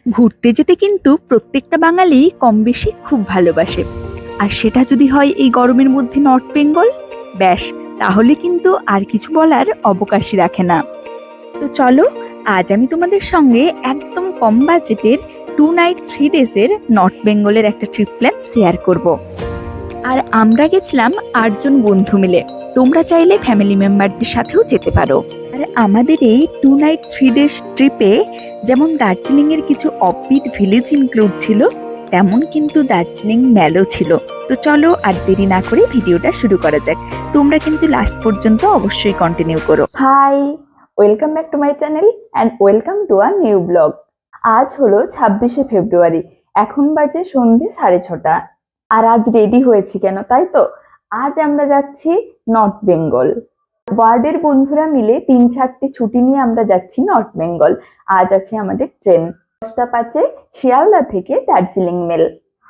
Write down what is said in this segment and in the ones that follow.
ঘুরতে যেতে কিন্তু প্রত্যেকটা বাঙালি কম বেশি খুব ভালোবাসে। আর সেটা যদি হয় এই গরমের মধ্যে নর্থ বেঙ্গল, ব্যাস, তাহলে কিন্তু আর কিছু বলার অবকাশই রাখে না। তো চলো, আজ আমি তোমাদের সঙ্গে একদম কম বাজেটের 2 নাইট 3 ডেজের নর্থ বেঙ্গলের একটা ট্রিপ প্ল্যান শেয়ার করব। আর আমরা গেছিলাম 8 জন বন্ধু মিলে। তোমরা চাইলে ফ্যামিলি মেম্বারদের সাথেও যেতে পারো। আর আমাদের এই 2 নাইট 3 ডেজ ট্রিপে যেমন দার্জিলিং এর কিছু অফবিট ভিলেজ ইনক্লুড ছিল, তেমন কিন্তু দার্জিলিং মেলও ছিল। তো চলো আর দেরি না করে ভিডিওটা শুরু করা যাক। তোমরা কিন্তু লাস্ট পর্যন্ত অবশ্যই কন্টিনিউ করো। Hi, welcome back to my channel and welcome to a new blog. আজ হলো 26শে ফেব্রুয়ারি, এখন বাজে সন্ধ্যে 6:30। আর আজ রেডি হয়েছি কেন, তাই তো? আজ আমরা যাচ্ছি নর্থ বেঙ্গল। ওয়ার্ডের বন্ধুরা মিলে 3-4টে ছুটি নিয়ে আমরা যাচ্ছি নর্থ বেঙ্গল। আজ আছে আমাদের ট্রেন 10টা 5-এ শিয়ালদা থেকে দার্জিলিং মেল।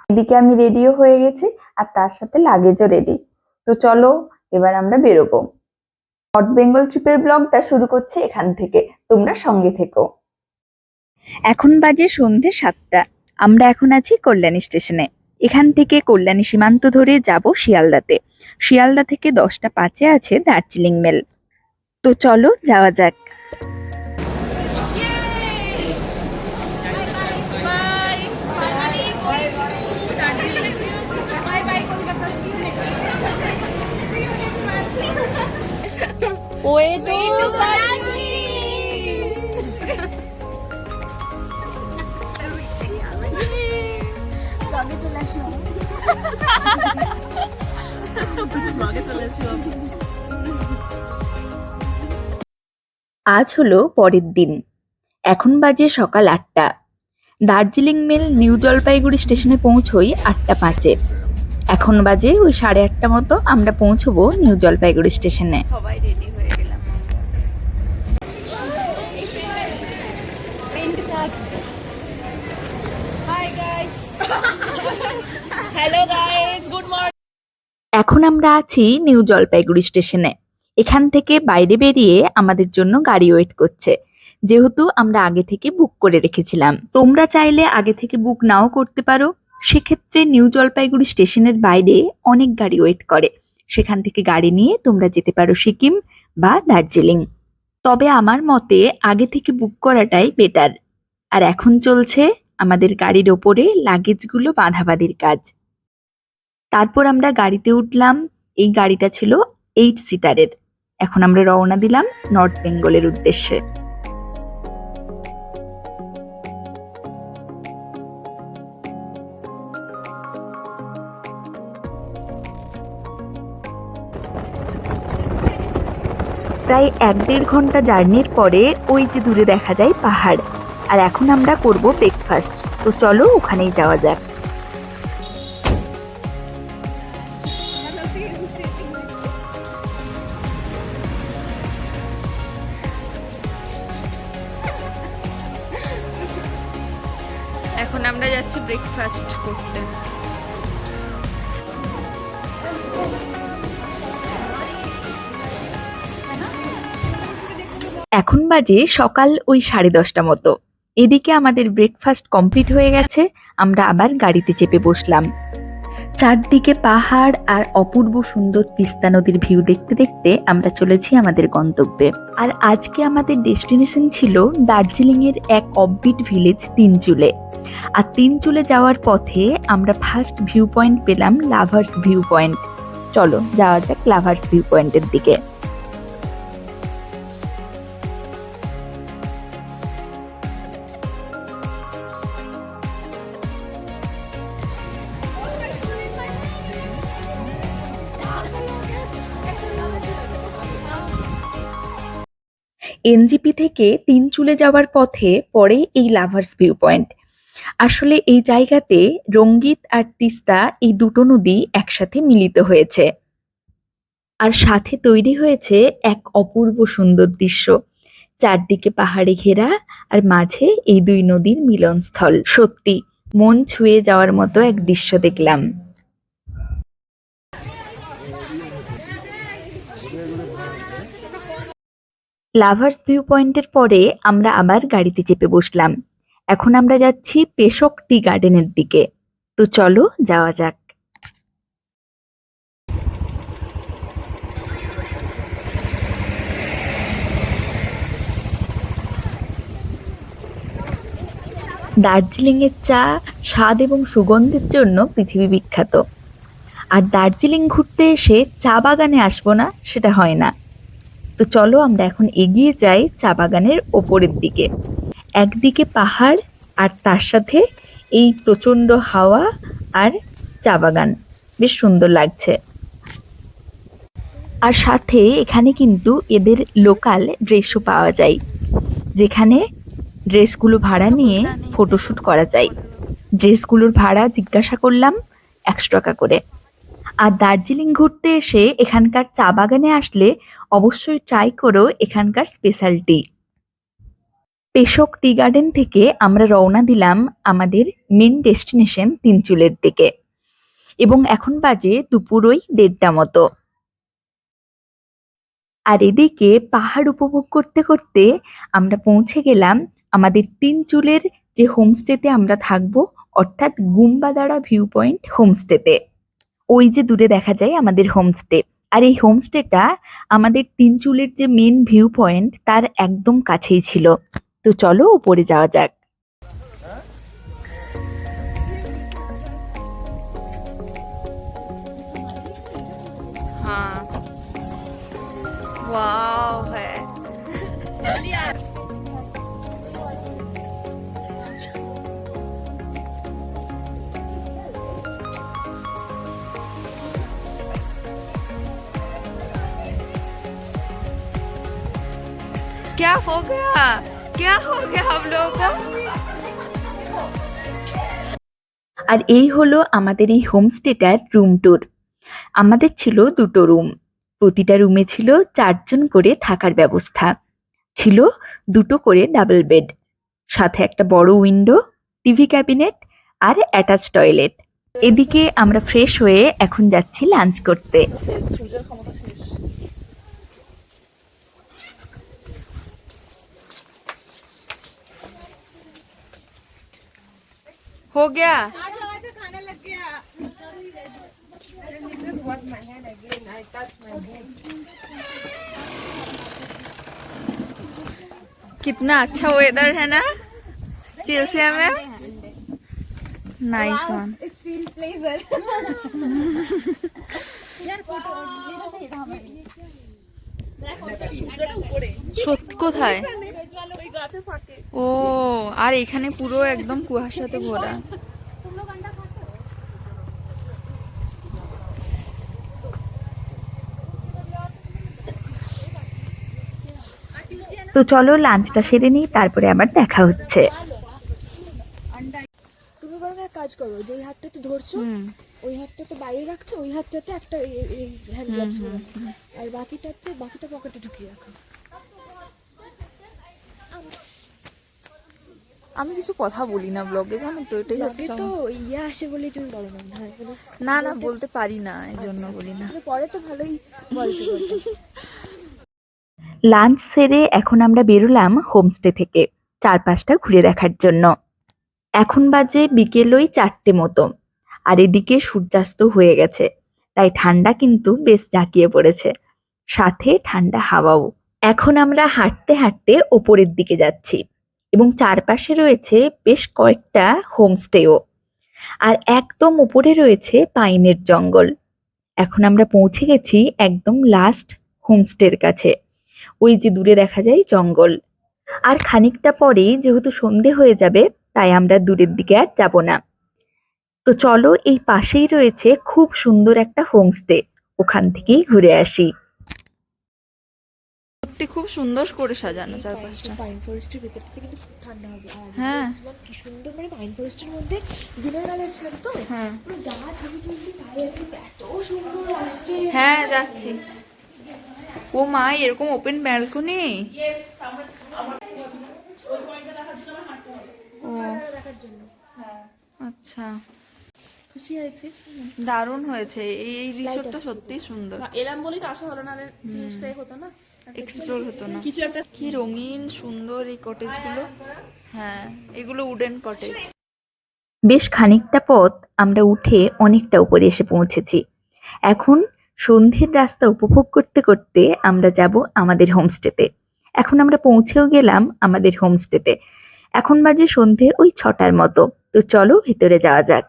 এদিকে আমি রেডিও হয়ে গেছি আর তার সাথে লাগেজও রেডি। তো চলো এবার আমরা বেরোবো। নর্থ বেঙ্গল ট্রিপের ব্লগটা শুরু করছি এখান থেকে, তোমরা সঙ্গে থেকো। এখন বাজে সন্ধে 7টা। আমরা এখন আছি কল্যাণী স্টেশনে। এখান থেকে কল্যাণী সীমান্ত ধরে যাব শিয়ালদাতে। শিয়ালদা থেকে 10টা 5-এ আছে দার্জিলিং মেল। তো চলো যাওয়া যাক। আজ হলো পরের দিন। এখন বাজে সকাল 8টা। দার্জিলিং মেল নিউ জলপাইগুড়ি স্টেশনে পৌঁছই 8টা 5-এ। এখন বাজে ওই 8:30 মতো আমরা পৌঁছবো নিউ জলপাইগুড়ি স্টেশনে। সবাই রেডি হয়ে গেলাম। Hi guys, hello guys, good morning. এখন আমরা আছি নিউ জলপাইগুড়ি স্টেশনে। এখান থেকে বাইরে বেরিয়ে আমাদের জন্য গাড়ি ওয়েট করছে, যেহেতু আমরা আগে থেকে বুক করে রেখেছিলাম। তোমরা চাইলে আগে থেকে বুক নাও করতে পারো। সেক্ষেত্রে নিউ জলপাইগুড়ি স্টেশনের বাইরে অনেক গাড়ি ওয়েট করে, সেখান থেকে গাড়ি নিয়ে তোমরা যেতে পারো সিকিম বা দার্জিলিং। তবে আমার মতে আগে থেকে বুক করাটাই বেটার। আর এখন চলছে আমাদের গাড়ির ওপরে লাগেজগুলো বাঁধাবাঁধির কাজ। তারপর আমরা গাড়িতে উঠলাম। এই গাড়িটা ছিল 8 সিটারের। এখন আমরা রওনা দিলাম নর্থ বেঙ্গলের উদ্দেশ্যে। প্রায় 1-1.5 ঘন্টা জার্নির পরে ওই যে দূরে দেখা যায় পাহাড়। আর এখন আমরা করব ব্রেকফাস্ট। তো চলো ওখানেই যাওয়া যাক। এখন আমরা যাচ্ছি ব্রেকফাস্ট করতে। এখন বাজে সকাল ওই 10:30 মতো। এদিকে আমাদের ব্রেকফাস্ট কমপ্লিট হয়ে গেছে। আমরা আবার গাড়িতে চেপে বসলাম। চারদিকে পাহাড় আর অপূর্ব সুন্দর তিস্তা নদীর ভিউ দেখতে দেখতে আমরা চলেছি আমাদের গন্তব্যে। আর আজকে আমাদের ডেস্টিনেশন ছিল দার্জিলিং এর এক অফবিট ভিলেজ তিনচুলে। আর তিনচুলে যাওয়ার পথে আমরা ফার্স্ট ভিউ পয়েন্ট পেলাম লাভার্স ভিউ পয়েন্ট। চলো যাওয়া যাক লাভার্স ভিউ পয়েন্টের দিকে। এনজিপি থেকে তিনচুলে যাওয়ার পথে পড়ে এই লাভার্স ভিউ পয়েন্ট। আসলে এই জায়গাতে রঙ্গিত আর তিস্তা এই দুটো নদী একসাথে মিলিত হয়েছে, আর সাথে তৈরি হয়েছে এক অপূর্ব সুন্দর দৃশ্য। চারদিকে পাহাড়ে ঘেরা আর মাঝে এই দুই নদীর মিলনস্থল। সত্যি মন ছুঁয়ে যাওয়ার মতো এক দৃশ্য দেখলাম। লাভার্স ভিউ পয়েন্টের পরে আমরা আবার গাড়িতে চেপে বসলাম। এখন আমরা যাচ্ছি পেশক টি গার্ডেনের দিকে। তো চলো যাওয়া যাক। দার্জিলিংয়ের চা স্বাদ এবং সুগন্ধের জন্য পৃথিবী বিখ্যাত। আর দার্জিলিং ঘুরতে এসে চা বাগানে আসবো না সেটা হয় না। তো চলো আমরা এখন এগিয়ে যাই চা বাগানের ওপরের দিকে। একদিকে পাহাড় আর তার সাথে এই প্রচণ্ড হাওয়া আর চা বাগান, বেশ সুন্দর লাগছে। আর সাথে এখানে কিন্তু এদের লোকাল ড্রেসও পাওয়া যায়, যেখানে ড্রেসগুলো ভাড়া নিয়ে ফটোশ্যুট করা যায়। ড্রেসগুলোর ভাড়া জিজ্ঞাসা করলাম 100 টাকা করে। আর দার্জিলিং ঘুরতে এসে এখানকার চা বাগানে আসলে অবশ্যই ট্রাই করো এখানকার স্পেশাল টি। পেশক টি গার্ডেন থেকে আমরা রওনা দিলাম আমাদের মেন ডেস্টিনেশন তিনচুলের দিকে, এবং এখন বাজে দুপুর ওই 1:30 মতো। আর এদিকে পাহাড় উপভোগ করতে করতে আমরা পৌঁছে গেলাম আমাদের তিনচুলের যে হোমস্টেতে আমরা থাকবো, অর্থাৎ গুম্বাদারা ভিউ পয়েন্ট হোমস্টেতে। ওই যে দূরে দেখা যায় আমাদের হোমস্টে। আর এই হোমস্টেটা আমাদের তিনচুলের যে মেন ভিউ পয়েন্ট তার একদম কাছেই ছিল। তো চলো উপরে যাওয়া যাক। हाँ वाव है। क्या हो गया, क्या हो गया हम लोगों को? আর এই হলো আমাদের এই হোমস্টেটার রুম ট্যুর। আমাদের ছিল 2টো রুম, প্রতিটা রুমে ছিল 4 জন করে থাকার ব্যবস্থা, ছিল 2টো করে ডাবল বেড, সাথে একটা বড় উইন্ডো, টিভি ক্যাবিনেট আর অ্যাটাচ টয়লেট। এদিকে আমরা ফ্রেশ হয়ে এখন যাচ্ছি লাঞ্চ করতে। हो गया। कितना अच्छा वेदर है ना चिल्सिया में। Nice one. সত্যি কোথায়? ও, আর এখানে পুরো একদম কুয়াশাতে ভরা। তো চলো লাঞ্চটা সেরে নিই, তারপরে আবার দেখা হচ্ছে। তুমি বরং এক কাজ করো, যেই হাতটাতে ধরছো ওই হাতটাতে বাইরে রাখছো, ওই হাতটাতে একটা হ্যান্ড গ্লাভস রাখো, আর বাকিটা পকেটে ঢুকিয়ে রাখো। আমি কিছু কথা বলি না ব্লগে, জানো তো, এটাই হচ্ছে তো সমস্যা। আসে বলেই তুমি বলো না। না না, বলতে পারি না, এই জন্য বলি না। পরে তো ভালোই বলতে বলতে। লাঞ্চ সেরে এখন আমরা বেরোলাম হোমস্টে থেকে চারপাশটা ঘুরে দেখার জন্য। এখন বাজে বিকেল ওই 4টে মতো, আর এদিকে সূর্যাস্ত হয়ে গেছে, তাই ঠান্ডা কিন্তু বেশ জাঁকিয়ে পড়েছে, সাথে ঠান্ডা হাওয়াও। এখন আমরা হাঁটতে হাঁটতে ওপরের দিকে যাচ্ছি, এবং চারপাশে রয়েছে বেশ কয়েকটা হোমস্টেও, আর একদম উপরে রয়েছে পাইনের জঙ্গল। এখন আমরা পৌঁছে গেছি একদম লাস্ট হোমস্টের কাছে, ওই যে দূরে দেখা যায় জঙ্গল। আর খানিকটা পরেই যেহেতু সন্ধে হয়ে যাবে, তাই আমরা দূরের দিকে আর যাব না। তো চলো, এই পাশেই রয়েছে খুব সুন্দর একটা হোমস্টে, ওখান থেকেই ঘুরে আসি। সত্যি খুব সুন্দর করে সাজানো চারপাশটা। পাইন ফরেস্টের ভেতরটাতে কিন্তু খুব ঠান্ডা হবে। আর হ্যাঁ। এসেছিলাম কি সুন্দর, মানে পাইন ফরেস্টের মধ্যে দিনের বেলা এসেছিলাম তো, হ্যাঁ পুরো যা ছবি তুলছি তাই আর কি এত সুন্দর আসছে। হ্যাঁ যাচ্ছি। ও মা, এরকম ওপেন ব্যালকনি। ও আচ্ছা, খুশি হয়েছিস? দারুণ হয়েছে। এই রিসোর্টটা সত্যি সুন্দর। এলাম বলেই তো আসা হলো, না জিনিসটাই হতো না, এক্সপ্লোর হতো না। কি রঙিন সুন্দর এই কটেজগুলো। হ্যাঁ, এগুলো উডেন কটেজ। বেশ খানিকটা পথ আমরা উঠে অনেকটা উপরে এসে পৌঁছেছি। এখন সন্ধ্যের রাস্তা উপভোগ করতে করতে আমরা যাব আমাদের হোমস্টেতে। এখন আমরা পৌঁছেও গেলাম আমাদের হোমস্টেতে। এখন বাজে সন্ধ্যে ওই 6টার মতো। তো চলো ভেতরে যাওয়া যাক।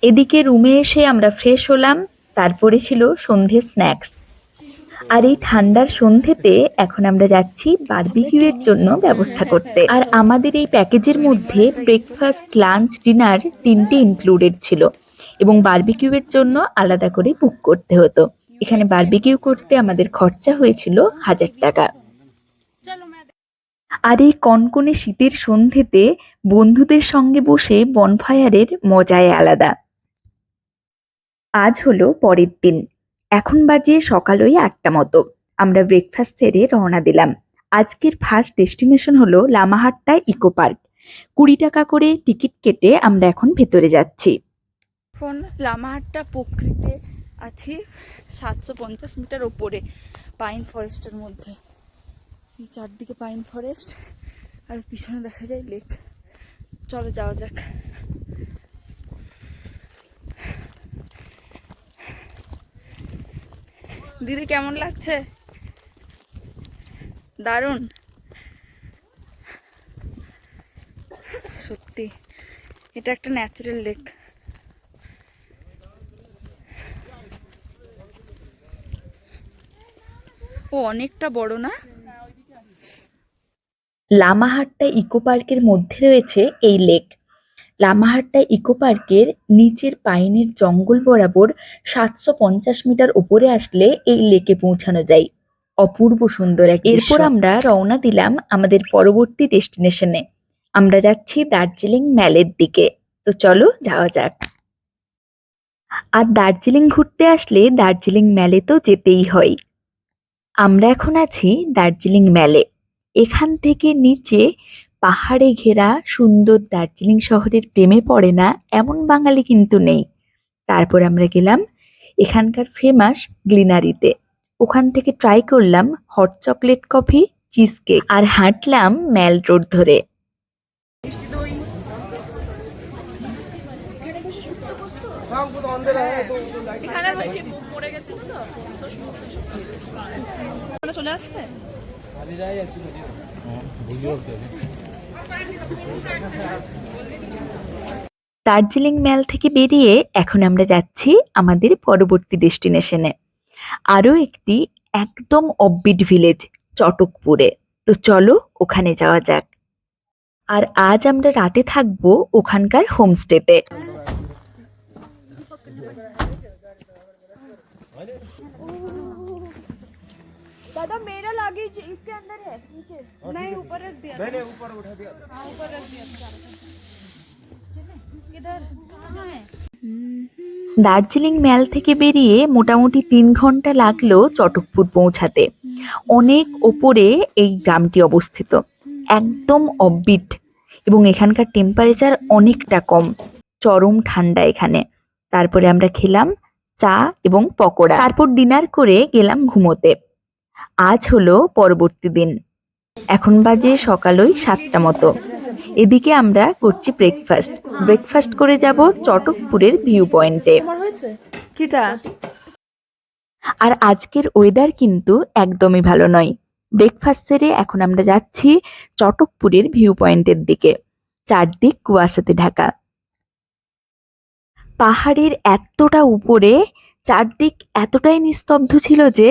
এদিকে রুমে এসে আমরা ফ্রেশ হলাম, তারপরে ছিল সন্ধ্যের স্ন্যাক্স। আর এই ঠান্ডার সন্ধ্যেতে এখন আমরা যাচ্ছি বারবিকিউয়ের জন্য ব্যবস্থা করতে। আর আমাদের এই প্যাকেজের মধ্যে ব্রেকফাস্ট, লাঞ্চ, ডিনার 3টে ইনক্লুডেড ছিল এবং বারবিকিউয়ের জন্য আলাদা করে বুক করতে হতো। এখানে বারবিকিউ করতে আমাদের খরচা হয়েছিল 1000 টাকা। আর এই কনকনে শীতের সন্ধ্যেতে বন্ধুদের সঙ্গে বসে বনফায়ারের মজাই আলাদা। আজ হলো পরের দিন। এখন বাজে সকাল ওই 8টা মতো। আমরা ব্রেকফাস্ট সেরে রওনা দিলাম। আজকের ফার্স্ট ডেস্টিনেশন হলো লামাহাট্টা ইকো পার্ক। 20 টাকা করে টিকিট কেটে আমরা এখন ভেতরে যাচ্ছি। এখন লামাহাট্টা প্রকৃতিতে আছি 750 মিটার ওপরে পাইন ফরেস্টের মধ্যে। এই চারদিকে পাইন ফরেস্ট আর পিছনে দেখা যায় লেক। চলো যাওয়া যাক। দিদি কেমন লাগছে? দারুণ সত্যি, এটা একটা ন্যাচারাল লেক। ও অনেকটা বড় না? লামাহাট্টা ইকো পার্কের মধ্যে রয়েছে এই লেক। লামাহাট্টা ইকো পার্কের নিচের পাইনের জঙ্গল বরাবর 750 মিটার উপরে আসলে এই লেকে পৌঁছানো যায়। অপূর্ব সুন্দর এক দৃশ্য। এরপর আমরা রওনা দিলাম আমাদের পরবর্তী ডেস্টিনেশনে। আমরা যাচ্ছি দার্জিলিং ম্যালের দিকে। তো চলো যাওয়া যাক। আর দার্জিলিং ঘুরতে আসলে দার্জিলিং ম্যালে তো যেতেই হয়। আমরা এখন আছি দার্জিলিং ম্যালে। এখান থেকে নিচে পাহাড়ে ঘেরা সুন্দর দার্জিলিং শহরের প্রেমে পড়ে না এমন বাঙালি কিন্তু নেই। তারপর আমরা গেলাম এখানকার ফেমাস গ্লিনারিতে। ওখান থেকে ট্রাই করলাম hot chocolate coffee, cheese cake আর হাঁটলাম ম্যাল রোড ধরে। চলে আসতে দার্জিলিং ম্যাল থেকে বেরিয়ে এখন আমরা যাচ্ছি আমাদের পরবর্তী ডেস্টিনেশনে, আরও একটি একদম অফবিট ভিলেজ চটকপুরে। তো চলো ওখানে যাওয়া যাক। আর আজ আমরা রাতে থাকবো ওখানকার হোমস্টেতে। दादा मेरा लगेज इसके अंदर है नीचे। नहीं ऊपर रख दिया। नहीं ऊपर उठा दिया। हाँ ऊपर रख दिया। किधर? कहाँ है? দার্জিলিং ম্যাল থেকে বেরিয়ে মোটামুটি 3 ঘন্টা লাগলো চটকপুর পৌঁছাতে। অনেক ওপরে এই গ্রামটি অবস্থিত, একদম অফবিট এবং এখানকার টেম্পারেচার অনেকটা কম, চরম ঠান্ডা এখানে। তারপরে আমরা খেলাম চা এবং পকোড়া, তারপর ডিনার করে গেলাম ঘুমোতে। আজ হলো পরবর্তী দিন। এখন বাজে সকাল ওই 7টা মতো। এদিকে আমরা করছি ব্রেকফাস্ট করে যাব চটকপুরের ভিউ পয়েন্টে। কিটা? আর আজকের ওয়েদার কিন্তু একদমই ভালো নয়। ব্রেকফাস্ট সেরে এখন আমরা যাচ্ছি চটকপুরের ভিউ পয়েন্টের দিকে। চারদিক কুয়াশাতে ঢাকা। পাহাড়ের এতটা উপরে চারদিক এতটাই নিস্তব্ধ ছিল যে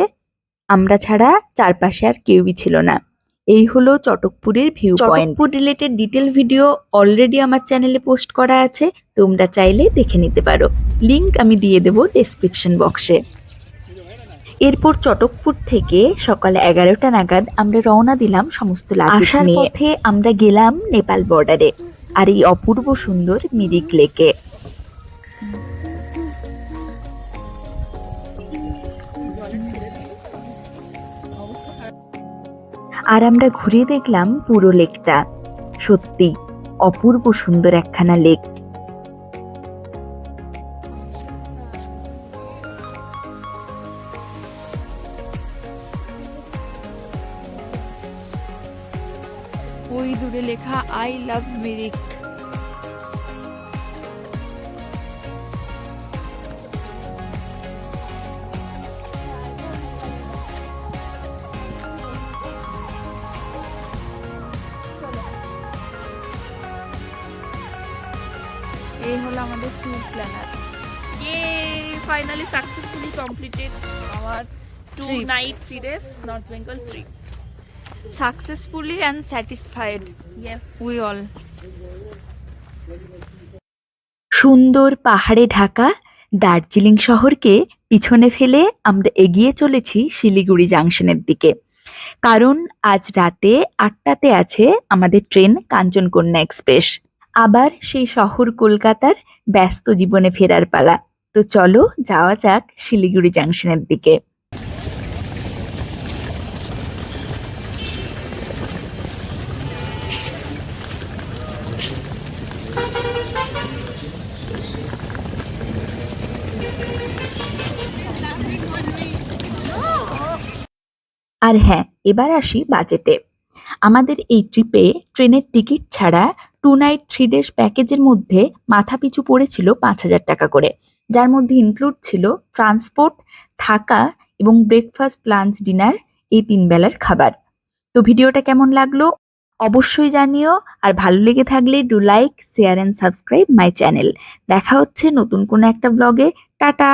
আমরা ছাড়া চারপাশে আর কেউই ছিল না। এই হলো চটকপুরের view point. Chatakpur related detail video already আমার চ্যানেলে পোস্ট করা আছে, তোমরা চাইলে দেখে নিতে পারো। লিংক আমি দিয়ে দেবো ডেসক্রিপশন বক্সে। এরপর চটকপুর থেকে সকাল 11টা নাগাদ আমরা রওনা দিলাম সমস্ত লাগেজ নিয়ে। আসার পথে আমরা গেলাম নেপাল বর্ডারে আর এই অপূর্ব সুন্দর মিরিক লেকে। আর আমরা ঘুরে দেখলাম পুরো লেকটা। সত্যি অপূর্ব সুন্দর একখানা লেক। ওই দূরে লেখা আই লাভ মিরিক। এই হলো আমাদের tour planner. Yay! Finally successfully completed our Trip. 2 night 3 days North Bengal trip. Successfully and satisfied Yes. We all. সুন্দর পাহাড়ে ঢাকা দার্জিলিং শহরকে পিছনে ফেলে আমরা এগিয়ে চলেছি শিলিগুড়ি জাংশনের দিকে, কারণ আজ রাতে 8টাতে আছে আমাদের ট্রেন কাঞ্চনকন্যা এক্সপ্রেস। আবার সেই শহর কলকাতার ব্যস্ত জীবনে ফেরার পালা। তো চলো যাওয়া যাক শিলিগুড়ি জাংশনের দিকে। আর হ্যাঁ, এবার আসি বাজেটে। আমাদের এই ট্রিপে ট্রেনের টিকিট ছাড়া 2 নাইট 3 ডেজ প্যাকেজের মধ্যে মাথাপিছু পড়েছিল 5,000 টাকা করে, যার মধ্যে ইনক্লুড ছিল ট্রান্সপোর্ট, থাকা এবং ব্রেকফাস্ট, লাঞ্চ, ডিনার এই 3 বেলার খাবার। তো ভিডিওটা কেমন লাগলো অবশ্যই জানিও, আর ভালো লেগে থাকলে do like, share and subscribe my channel. দেখা হচ্ছে নতুন কোনো একটা ব্লগে। টাটা।